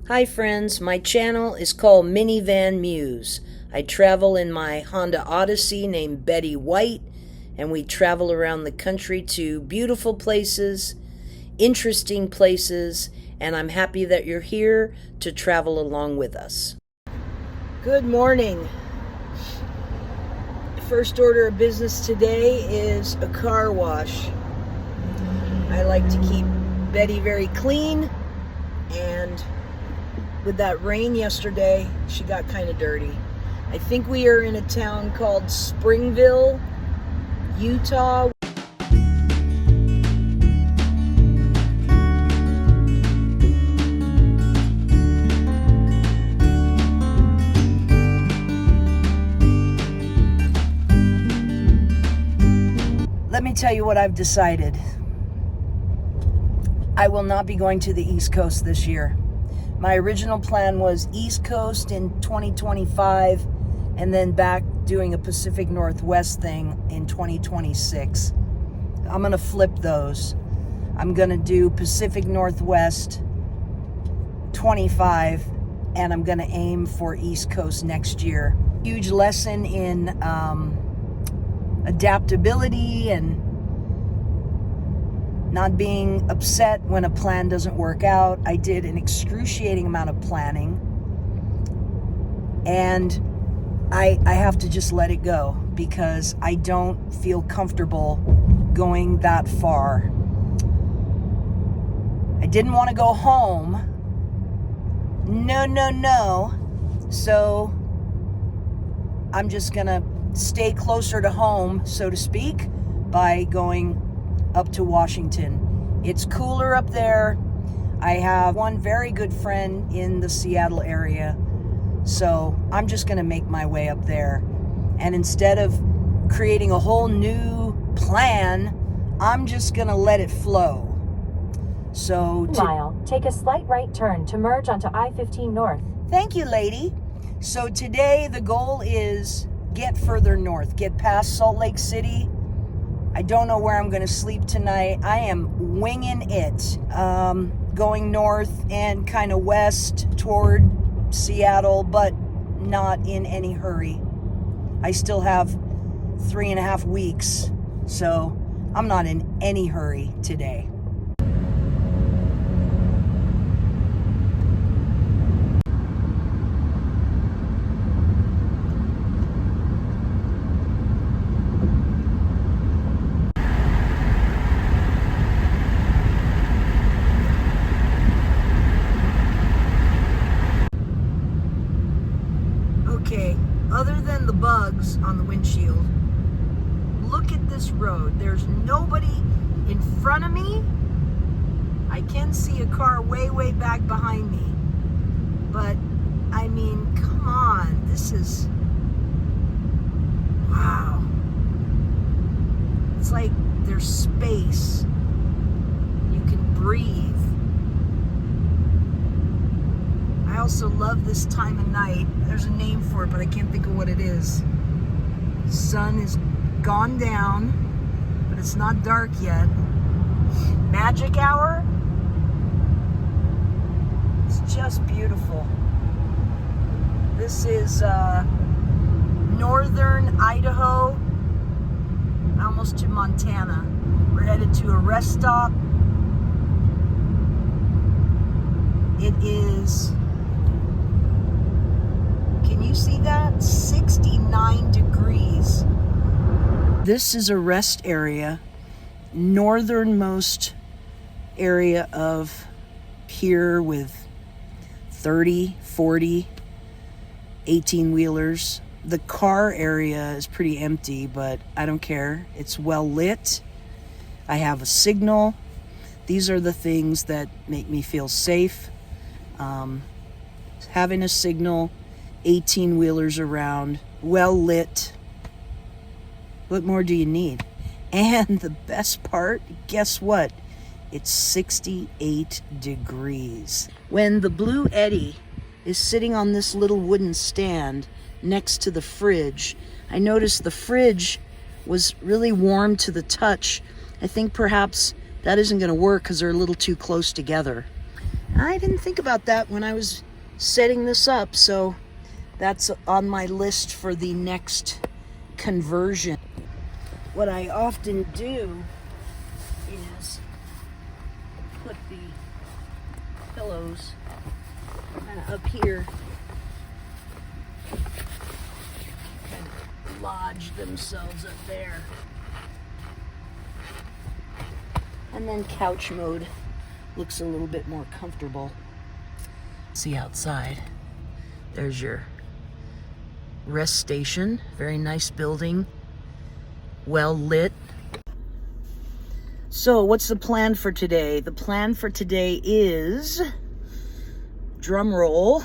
Hi friends, my channel is called Minivan Muse. I travel in my Honda Odyssey named Betty White, and we travel around the country to beautiful places, interesting places, and I'm happy that you're here to travel along with us. Good morning. First order of business today is a car wash. I like to keep Betty very clean, and with that rain yesterday, she got kind of dirty. I think we are in a town called Springville, Utah. Let me tell you what I've decided. I will not be going to the East Coast this year. My original plan was East Coast in 2025 and then back doing a Pacific Northwest thing in 2026. I'm going to flip those. I'm going to do Pacific Northwest 25 and I'm going to aim for East Coast next year. Huge lesson in adaptability and not being upset when a plan doesn't work out. I did an excruciating amount of planning, and I have to just let it go because I don't feel comfortable going that far. I didn't want to go home. No. So I'm just gonna stay closer to home, so to speak, by going up to Washington. It's cooler up there. I have one very good friend in the Seattle area, so I'm just going to make my way up there. And instead of creating a whole new plan, I'm just going to let it flow. So take a slight right turn to merge onto I-15 North. Thank you, lady. So today the goal is get further north, get past Salt Lake City. I don't know where I'm going to sleep tonight. I am winging it. Going north and kind of west toward Seattle, but not in any hurry. I still have 3.5 weeks, so I'm not in any hurry today. Okay, other than the bugs on the windshield, look at this road. There's nobody in front of me. I can see a car way back behind me. But, I mean, come on. This is... wow. It's like there's space. You can breathe. I also love this time of night. There's a name for it, but I can't think of what it is. Sun is gone down, but it's not dark yet. Magic hour. It's just beautiful. This is northern Idaho, almost to Montana. We're headed to a rest stop. It is... can you see that? 69 degrees. This is a rest area, northernmost area of here with 30, 40, 18-wheelers. The car area is pretty empty, but I don't care. It's well lit. I have a signal. These are the things that make me feel safe. Having a signal, 18-wheelers around, well lit. What more do you need? And the best part, guess what? It's 68 degrees. When the Blue Eddy is sitting on this little wooden stand next to the fridge, I noticed the fridge was really warm to the touch. I think perhaps that isn't going to work because they're a little too close together. I didn't think about that when I was setting this up, so that's on my list for the next conversion. What I often do is put the pillows kind of up here, kind of lodge themselves up there. And then couch mode looks a little bit more comfortable. See outside, there's your rest station. Very nice building, well lit. So what's the plan for today? The plan for today is, drum roll,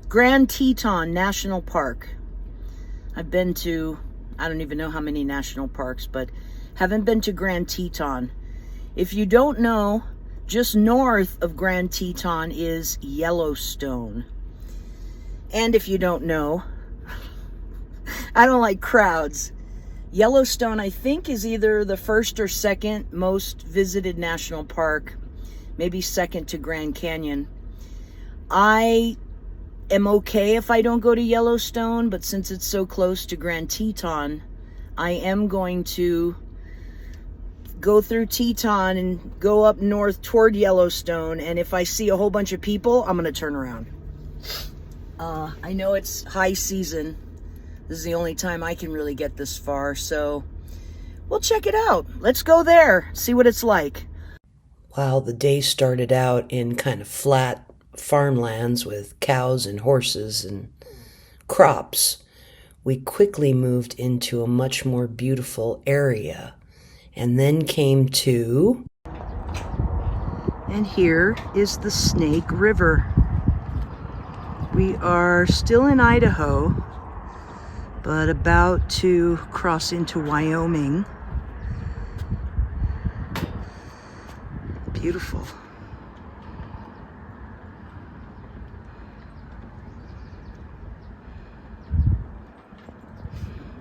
Grand Teton National Park. I've been to, I don't even know how many national parks, but haven't been to Grand Teton. If you don't know, just north of Grand Teton is Yellowstone. And if you don't know, I don't like crowds. Yellowstone, I think, is either the first or second most visited national park, maybe second to Grand Canyon. I am okay if I don't go to Yellowstone, but since it's so close to Grand Teton, I am going to go through Teton and go up north toward Yellowstone, and if I see a whole bunch of people, I'm gonna turn around. I know it's high season. This is the only time I can really get this far, so we'll check it out. Let's go there, see what it's like. Wow, the day started out in kind of flat farmlands with cows and horses and crops. We quickly moved into a much more beautiful area, and then came to, and here is the Snake River. We are still in Idaho, but about to cross into Wyoming. Beautiful.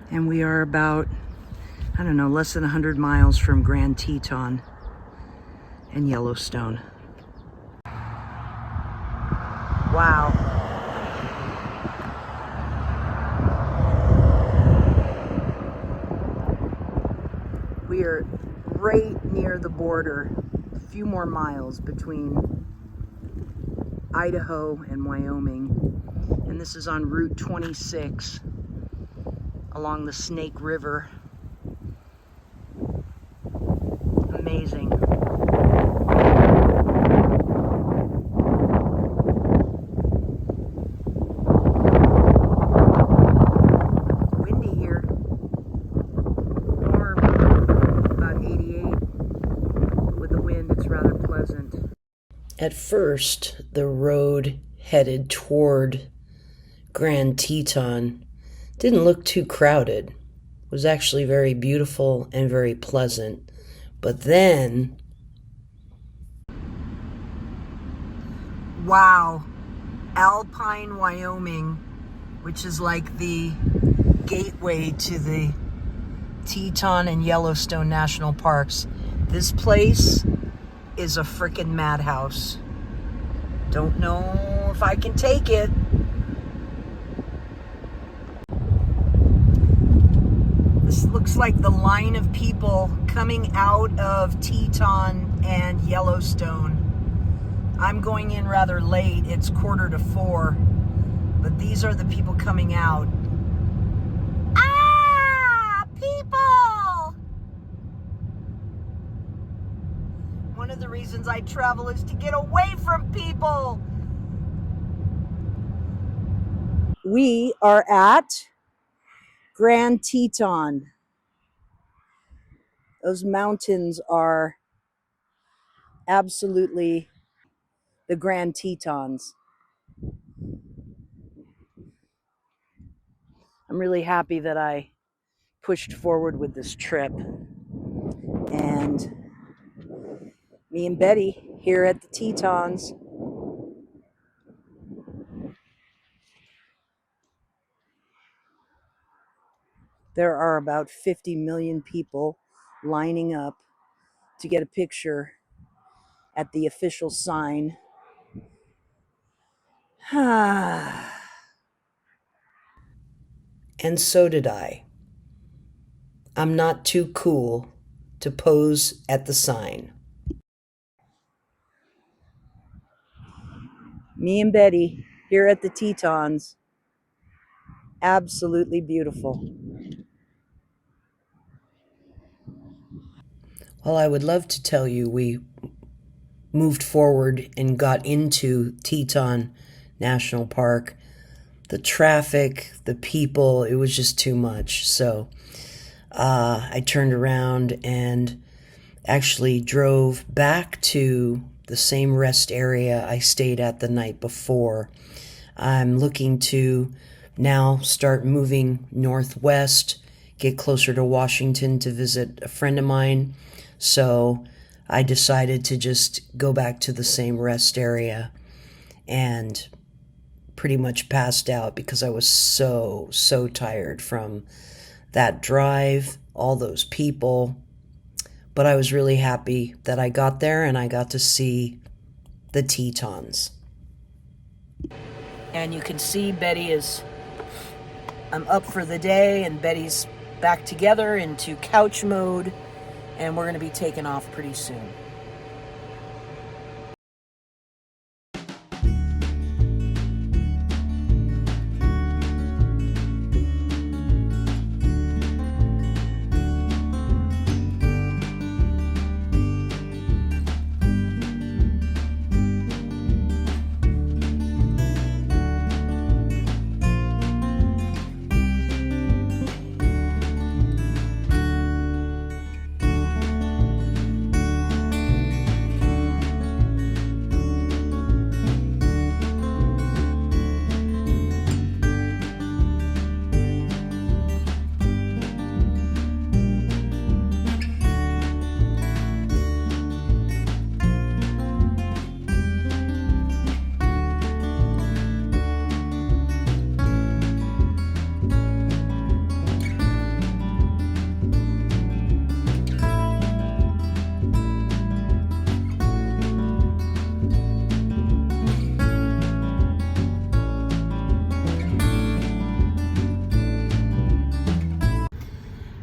And we are about, I don't know, less than 100 miles from Grand Teton and Yellowstone. Wow. We are right near the border, a few more miles between Idaho and Wyoming. And this is on Route 26 along the Snake River. Amazing. Windy here. Warm, about 88. But with the wind, it's rather pleasant. At first, the road headed toward Grand Teton didn't look too crowded. It was actually very beautiful and very pleasant. But then, wow, Alpine, Wyoming, which is like the gateway to the Teton and Yellowstone National Parks. This place is a frickin' madhouse. Don't know if I can take it. This looks like the line of people coming out of Teton and Yellowstone. I'm going in rather late. It's 3:45, but these are the people coming out. Ah, people! One of the reasons I travel is to get away from people. We are at Grand Teton. Those mountains are absolutely the Grand Tetons. I'm really happy that I pushed forward with this trip. And me and Betty here at the Tetons. There are about 50 million people lining up to get a picture at the official sign And so did I. I'm not too cool to pose at the sign. Me and Betty here at the Tetons. Absolutely beautiful. Well, I would love to tell you we moved forward and got into Teton National Park. The traffic, the people, it was just too much. So I turned around and actually drove back to the same rest area I stayed at the night before. I'm looking to now start moving northwest, get closer to Washington to visit a friend of mine. So I decided to just go back to the same rest area and pretty much passed out because I was so tired from that drive, all those people. But I was really happy that I got there and I got to see the Tetons. And you can see I'm up for the day, and Betty's back together into couch mode, and we're going to be taking off pretty soon.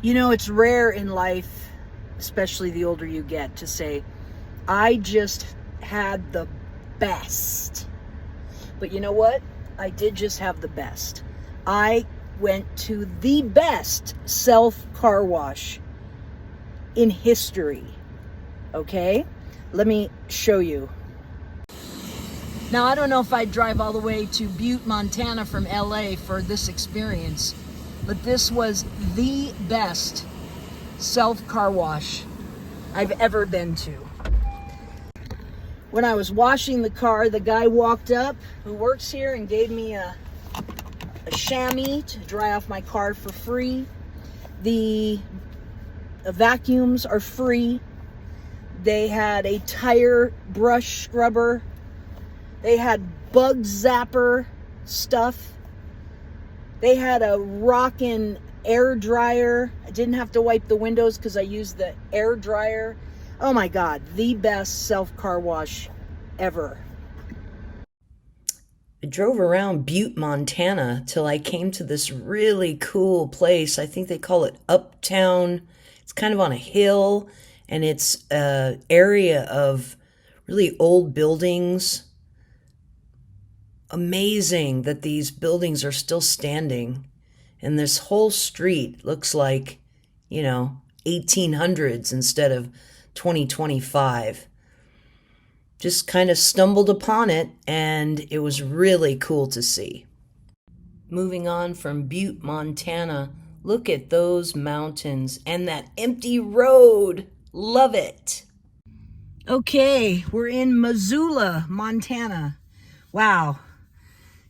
You know, it's rare in life, especially the older you get, to say, I just had the best. But you know what? I did just have the best. I went to the best self-car wash in history. Okay? Let me show you. Now, I don't know if I'd drive all the way to Butte, Montana from LA for this experience, but this was the best self-car wash I've ever been to. When I was washing the car, the guy walked up who works here and gave me a chamois to dry off my car for free. The vacuums are free. They had a tire brush scrubber. They had bug zapper stuff. They had a rockin' air dryer. I didn't have to wipe the windows because I used the air dryer. Oh my God, the best self-car wash ever. I drove around Butte, Montana till I came to this really cool place. I think they call it Uptown. It's kind of on a hill, and it's an area of really old buildings. Amazing that these buildings are still standing, and this whole street looks like, 1800s instead of 2025. Just kind of stumbled upon it, and it was really cool to see. Moving on from Butte, Montana, look at those mountains and that empty road. Love it. Okay, we're in Missoula, Montana. Wow.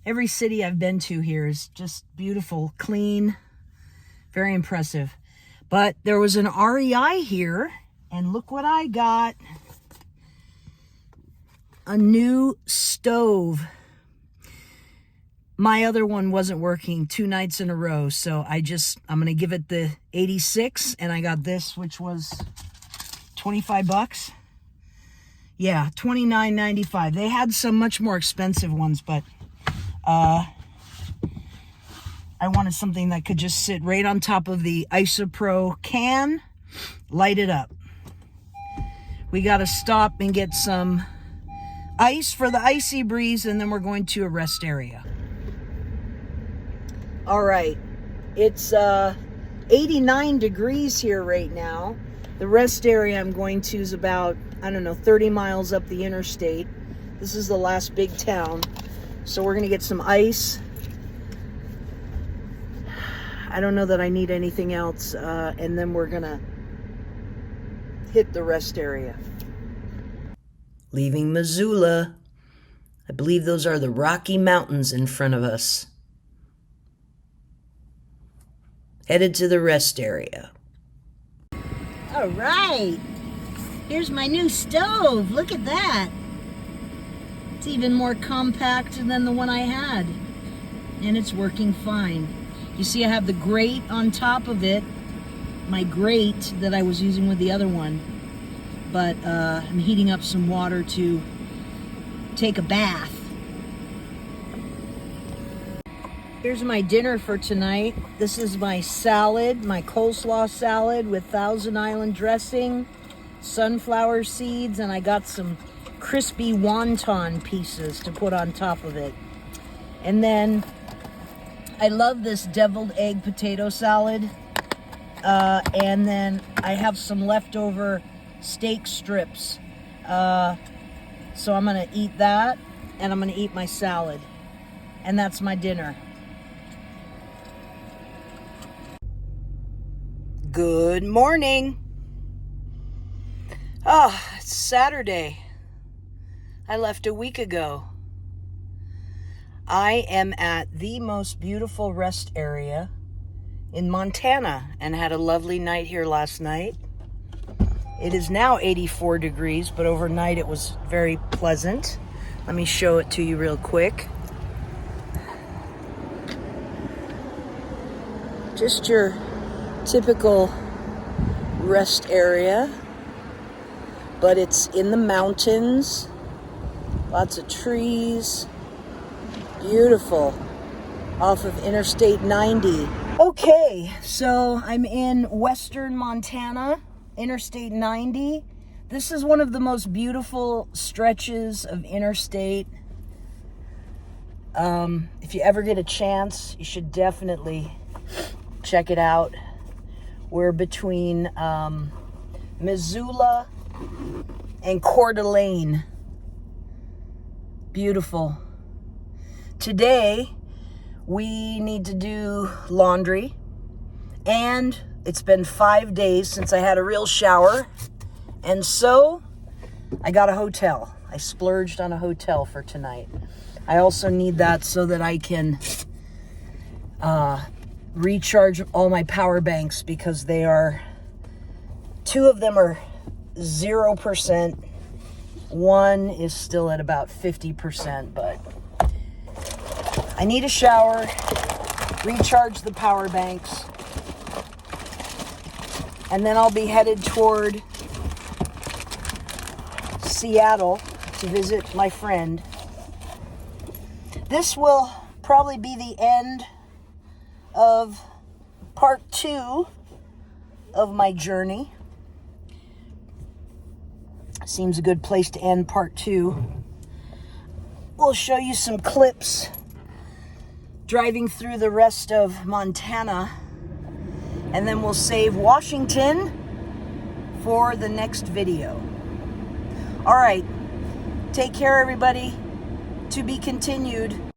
Every city I've been to here is just beautiful, clean, very impressive. But there was an REI here, and look what I got. A new stove. My other one wasn't working 2 nights in a row, so I'm going to give it the 86, and I got this, which was $25. Yeah, $29.95. They had some much more expensive ones, but I wanted something that could just sit right on top of the Isopro can, light it up. We got to stop and get some ice for the icy breeze, and then we're going to a rest area. All right, it's 89 degrees here right now. The rest area I'm going to is about, 30 miles up the interstate. This is the last big town. So we're gonna get some ice. I don't know that I need anything else. And then we're gonna hit the rest area. Leaving Missoula. I believe those are the Rocky Mountains in front of us. Headed to the rest area. All right. Here's my new stove. Look at that. It's even more compact than the one I had. And it's working fine. You see I have the grate on top of it. My grate that I was using with the other one. But I'm heating up some water to take a bath. Here's my dinner for tonight. This is my salad, my coleslaw salad with Thousand Island dressing, sunflower seeds, and I got some crispy wonton pieces to put on top of it. And then I love this deviled egg potato salad. And then I have some leftover steak strips. So I'm gonna eat that, and I'm gonna eat my salad. And that's my dinner. Good morning. It's Saturday. I left a week ago. I am at the most beautiful rest area in Montana and had a lovely night here last night. It is now 84 degrees, but overnight it was very pleasant. Let me show it to you real quick. Just your typical rest area, but it's in the mountains. Lots of trees. Beautiful. Off of Interstate 90. Okay, so I'm in western Montana, Interstate 90. This is one of the most beautiful stretches of interstate. If you ever get a chance, you should definitely check it out. We're between Missoula and Coeur d'Alene. Beautiful. Today, we need to do laundry, and it's been 5 days since I had a real shower, and so I got a hotel. I splurged on a hotel for tonight. I also need that so that I can recharge all my power banks, because they are, 2 of them are 0%. One is still at about 50%, but I need a shower, recharge the power banks, and then I'll be headed toward Seattle to visit my friend. This will probably be the end of part 2 of my journey. Seems a good place to end part 2. We'll show you some clips driving through the rest of Montana, and then we'll save Washington for the next video. All right, take care, everybody. To be continued.